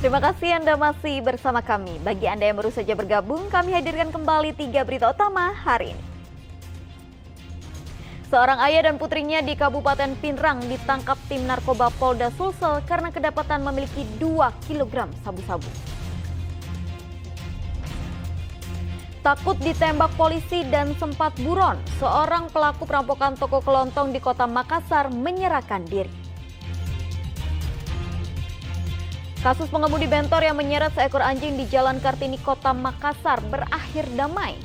Terima kasih Anda masih bersama kami. Bagi Anda yang baru saja bergabung, kami hadirkan kembali 3 berita utama hari ini. Seorang ayah dan putrinya di Kabupaten Pinrang ditangkap tim narkoba Polda Sulsel karena kedapatan memiliki 2 kg sabu-sabu. Takut ditembak polisi dan sempat buron, seorang pelaku perampokan toko kelontong di Kota Makassar menyerahkan diri. Kasus pengemudi bentor yang menyeret seekor anjing di Jalan Kartini, Kota Makassar berakhir damai.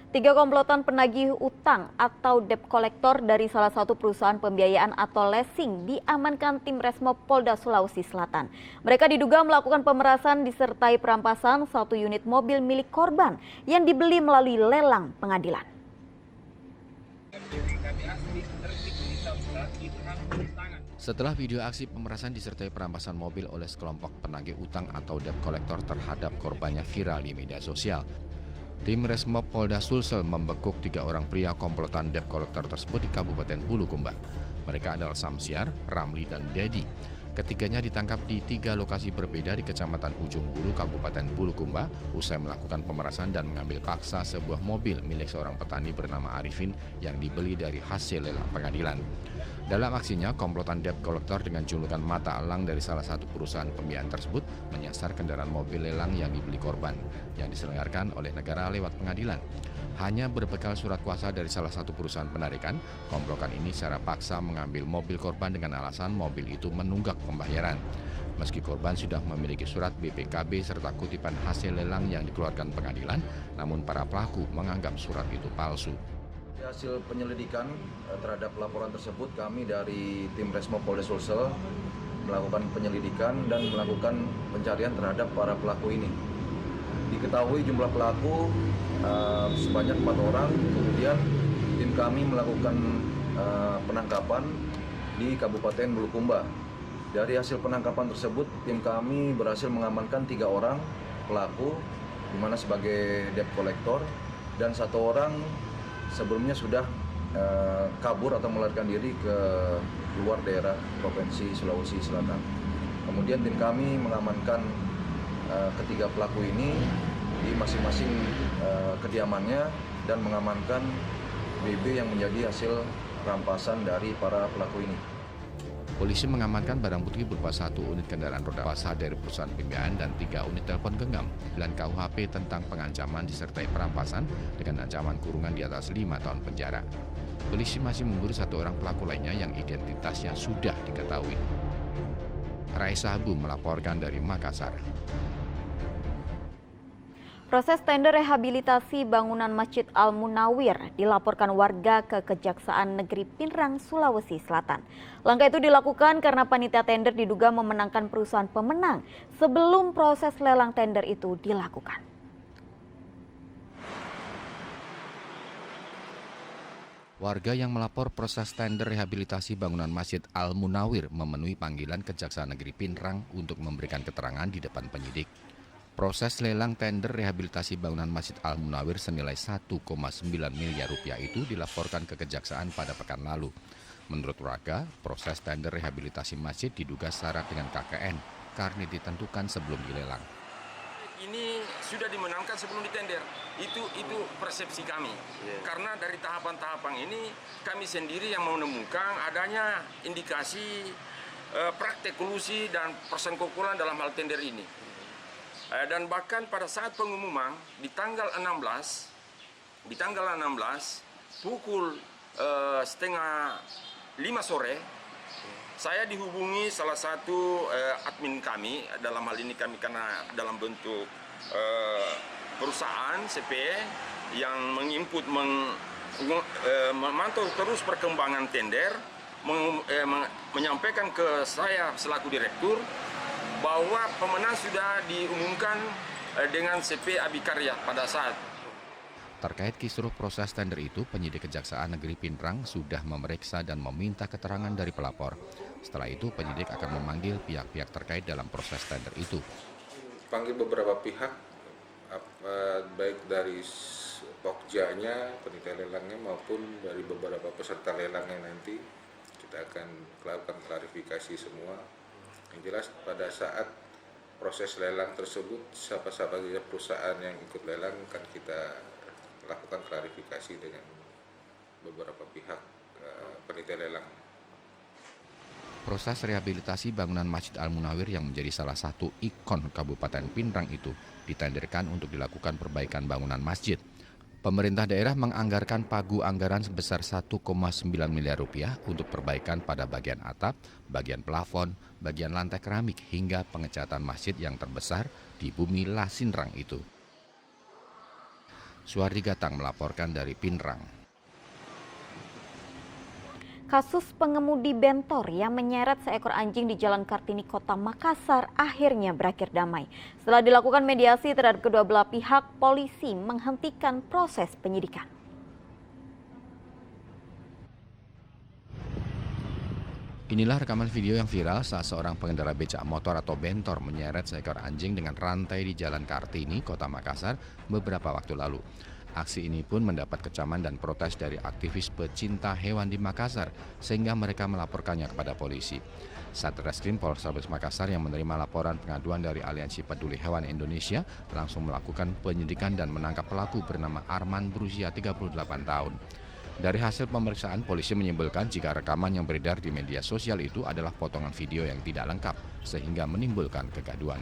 Tiga komplotan penagih utang atau debt collector dari salah satu perusahaan pembiayaan atau leasing diamankan tim Resmob Polda Sulawesi Selatan. Mereka diduga melakukan pemerasan disertai perampasan 1 unit mobil milik korban yang dibeli melalui lelang pengadilan. Setelah video aksi pemerasan disertai perampasan mobil oleh sekelompok penagih utang atau debt collector terhadap korbannya viral di media sosial, tim Resmob Polda Sulsel membekuk 3 orang pria komplotan debt collector tersebut di Kabupaten Bulukumba. Mereka adalah Samsiar, Ramli, dan Dedi. Ketiganya ditangkap di 3 lokasi berbeda di Kecamatan Ujung Bulu, Kabupaten Bulukumba, usai melakukan pemerasan dan mengambil paksa sebuah mobil milik seorang petani bernama Arifin yang dibeli dari hasil lelang pengadilan. Dalam aksinya, komplotan debt collector dengan julukan mata elang dari salah satu perusahaan pembiayaan tersebut menyasar kendaraan mobil lelang yang dibeli korban, yang diselenggarakan oleh negara lewat pengadilan. Hanya berbekal surat kuasa dari salah satu perusahaan penarikan, komplotan ini secara paksa mengambil mobil korban dengan alasan mobil itu menunggak pembayaran. Meski korban sudah memiliki surat BPKB serta kutipan hasil lelang yang dikeluarkan pengadilan, namun para pelaku menganggap surat itu palsu. Hasil penyelidikan terhadap laporan tersebut, kami dari tim Resmob Polda Sulsel melakukan penyelidikan dan melakukan pencarian terhadap para pelaku ini. Diketahui jumlah pelaku sebanyak 4 orang, kemudian tim kami melakukan penangkapan di Kabupaten Bulukumba. Dari hasil penangkapan tersebut, tim kami berhasil mengamankan 3 orang pelaku, di mana sebagai debt collector, dan 1 orang sebelumnya sudah kabur atau melarikan diri ke luar daerah Provinsi Sulawesi Selatan. Kemudian tim kami mengamankan ketiga pelaku ini di masing-masing kediamannya dan mengamankan BB yang menjadi hasil rampasan dari para pelaku ini. Polisi mengamankan barang bukti berupa 1 unit kendaraan roda basah dari perusahaan pembiayaan dan 3 unit telepon genggam dan KUHP tentang pengancaman disertai perampasan dengan ancaman kurungan di atas 5 tahun penjara. Polisi masih memburu 1 orang pelaku lainnya yang identitasnya sudah diketahui. Raisa Habu melaporkan dari Makassar. Proses tender rehabilitasi bangunan Masjid Al-Munawir dilaporkan warga ke Kejaksaan Negeri Pinrang, Sulawesi Selatan. Langkah itu dilakukan karena panitia tender diduga memenangkan perusahaan pemenang sebelum proses lelang tender itu dilakukan. Warga yang melapor proses tender rehabilitasi bangunan Masjid Al-Munawir memenuhi panggilan Kejaksaan Negeri Pinrang untuk memberikan keterangan di depan penyidik. Proses lelang tender rehabilitasi bangunan Masjid Al-Munawir senilai 1,9 miliar rupiah itu dilaporkan ke Kejaksaan pada pekan lalu. Menurut warga, proses tender rehabilitasi masjid diduga syarat dengan KKN karena ditentukan sebelum dilelang. Ini sudah dimenangkan sebelum ditender. Itu persepsi kami. Karena dari tahapan-tahapan ini kami sendiri yang menemukan adanya indikasi praktek kolusi dan persengkokolan dalam hal tender ini. Dan bahkan pada saat pengumuman di tanggal 16 pukul setengah 5 sore, saya dihubungi salah satu admin kami, dalam hal ini kami karena dalam bentuk perusahaan CP yang menginput memantau terus perkembangan tender, menyampaikan ke saya selaku direktur bahwa pemenang sudah diumumkan dengan CP Abikarya pada saat. Terkait kisruh proses tender itu, penyidik Kejaksaan Negeri Pinrang sudah memeriksa dan meminta keterangan dari pelapor. Setelah itu, penyidik akan memanggil pihak-pihak terkait dalam proses tender itu. Panggil beberapa pihak, baik dari pokjanya, panitia lelangnya maupun dari beberapa peserta lelangnya nanti kita akan melakukan klarifikasi semua. Yang jelas pada saat proses lelang tersebut siapa saja perusahaan yang ikut lelang kan kita lakukan klarifikasi dengan beberapa pihak panitia lelang. Proses rehabilitasi bangunan Masjid Al-Munawir yang menjadi salah satu ikon Kabupaten Pinrang itu ditenderkan untuk dilakukan perbaikan bangunan masjid. Pemerintah daerah menganggarkan pagu anggaran sebesar 1,9 miliar rupiah untuk perbaikan pada bagian atap, bagian plafon, bagian lantai keramik hingga pengecatan masjid yang terbesar di bumi Lasinrang itu. Suardi Gatang melaporkan dari Pinrang. Kasus pengemudi bentor yang menyeret seekor anjing di Jalan Kartini, Kota Makassar akhirnya berakhir damai. Setelah dilakukan mediasi terhadap kedua belah pihak, polisi menghentikan proses penyidikan. Inilah rekaman video yang viral saat seorang pengendara becak motor atau bentor menyeret seekor anjing dengan rantai di Jalan Kartini, Kota Makassar beberapa waktu lalu. Aksi ini pun mendapat kecaman dan protes dari aktivis pecinta hewan di Makassar sehingga mereka melaporkannya kepada polisi. Satreskrim Polrestabes Makassar yang menerima laporan pengaduan dari Aliansi Peduli Hewan Indonesia langsung melakukan penyidikan dan menangkap pelaku bernama Arman berusia 38 tahun. Dari hasil pemeriksaan, polisi menyimpulkan jika rekaman yang beredar di media sosial itu adalah potongan video yang tidak lengkap sehingga menimbulkan kegaduhan.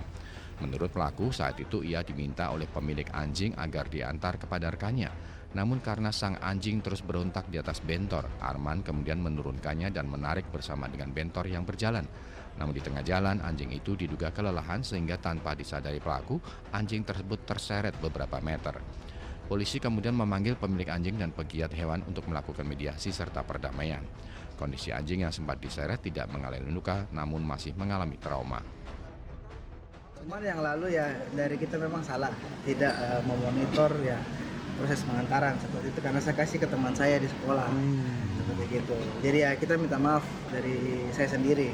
Menurut pelaku, saat itu ia diminta oleh pemilik anjing agar diantar kepada rekannya. Namun karena sang anjing terus berontak di atas bentor, Arman kemudian menurunkannya dan menarik bersama dengan bentor yang berjalan. Namun di tengah jalan, anjing itu diduga kelelahan sehingga tanpa disadari pelaku, anjing tersebut terseret beberapa meter. Polisi kemudian memanggil pemilik anjing dan pegiat hewan untuk melakukan mediasi serta perdamaian. Kondisi anjing yang sempat diseret tidak mengalami luka, namun masih mengalami trauma. Cuman yang lalu ya dari kita memang salah, tidak memonitor ya proses pengantaran seperti itu karena saya kasih ke teman saya di sekolah seperti itu. Jadi ya kita minta maaf dari saya sendiri,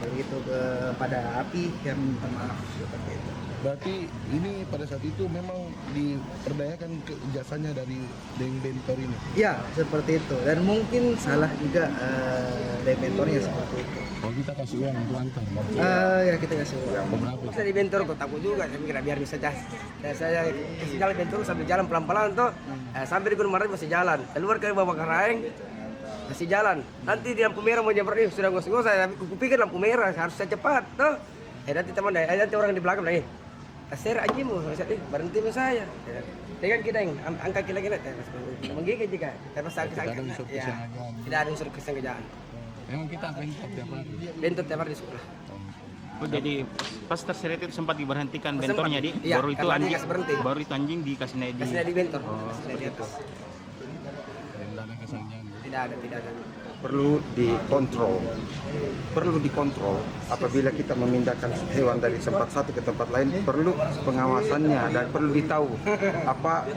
begitu kepada Api yang minta maaf seperti itu. Berarti ini pada saat itu memang diperdayakan ke jasanya dari bentor ini? Ya seperti itu dan mungkin salah juga dari bentornya seperti itu. Kalau kita kasih uang untuk antar? Ya kita kasih uang. Berapa? Saya di bentor kok takut juga, saya pikir biar bisa saya kasih jalan bentor sambil jalan pelan-pelan tuh sampai di Gunung Marapi masih jalan, keluar ke bawah Karaeng masih jalan. Nanti di lampu merah mau nyamperin sudah ngos-ngos saya pikir lampu merah harus saya cepat tuh. Nanti teman nanti orang di belakang lagi. Ser anjingmu, berhenti sama saya. Dengan kita yang angka kita menggigit juga. Tapi tidak ada unsur kesengajaan. Memang kita bentor tiap hari? Bentor tiap hari di sekolah. Oh, jadi pas terseret itu sempat diberhentikan bentornya di? Iya, baru itu anjing berhenti. Baru itu anjing dikasih naik di bentor. Seperti itu. Tidak ada. Perlu dikontrol apabila kita memindahkan hewan dari tempat satu ke tempat lain, perlu pengawasannya dan perlu ditahu apa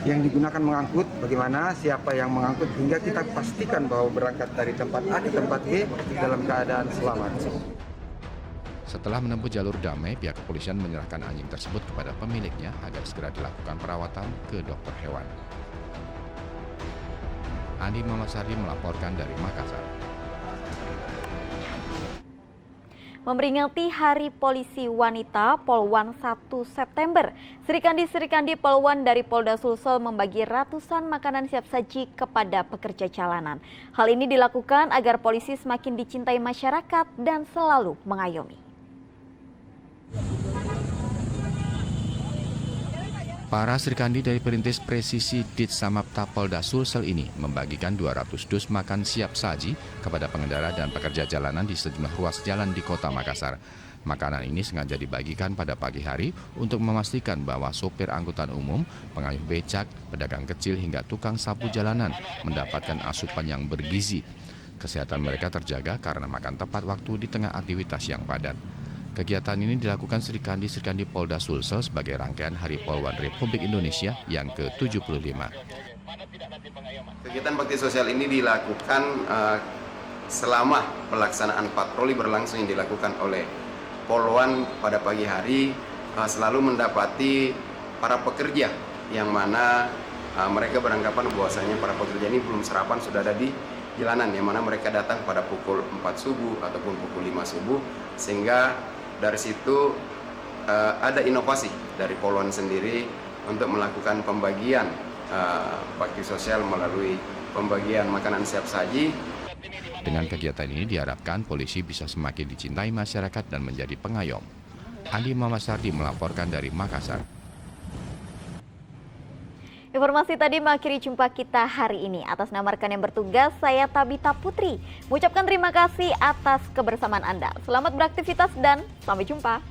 yang digunakan mengangkut, bagaimana, siapa yang mengangkut, hingga kita pastikan bahwa berangkat dari tempat A ke tempat B dalam keadaan selamat. Setelah menempuh jalur damai, pihak kepolisian menyerahkan anjing tersebut kepada pemiliknya agar segera dilakukan perawatan ke dokter hewan. Andi Muhammad Sardi melaporkan dari Makassar. Memperingati Hari Polisi Wanita Polwan 1 September, Serikandi Polwan dari Polda Sulsel membagi ratusan makanan siap saji kepada pekerja jalanan. Hal ini dilakukan agar polisi semakin dicintai masyarakat dan selalu mengayomi. Para serikandi dari Perintis Presisi Ditsamapta Polda Sulsel ini membagikan 200 dus makan siap saji kepada pengendara dan pekerja jalanan di sejumlah ruas jalan di Kota Makassar. Makanan ini sengaja dibagikan pada pagi hari untuk memastikan bahwa sopir angkutan umum, pengayuh becak, pedagang kecil hingga tukang sapu jalanan mendapatkan asupan yang bergizi. Kesehatan mereka terjaga karena makan tepat waktu di tengah aktivitas yang padat. Kegiatan ini dilakukan Serikandi Polda Sulsel sebagai rangkaian Hari Polwan Republik Indonesia yang ke-75. Kegiatan bakti sosial ini dilakukan selama pelaksanaan patroli berlangsung yang dilakukan oleh Polwan pada pagi hari, selalu mendapati para pekerja yang mana mereka beranggapan bahwasanya para pekerja ini belum sarapan, sudah ada di jalanan, yang mana mereka datang pada pukul 4 subuh ataupun pukul 5 subuh, sehingga dari situ ada inovasi dari Poluan sendiri untuk melakukan pembagian bakti sosial melalui pembagian makanan siap saji. Dengan kegiatan ini diharapkan polisi bisa semakin dicintai masyarakat dan menjadi pengayom. Andi Mamasardi melaporkan dari Makassar. Informasi tadi mengakhiri jumpa kita hari ini. Atas nama rekan yang bertugas, saya Tabita Putri mengucapkan terima kasih atas kebersamaan Anda. Selamat beraktivitas dan sampai jumpa.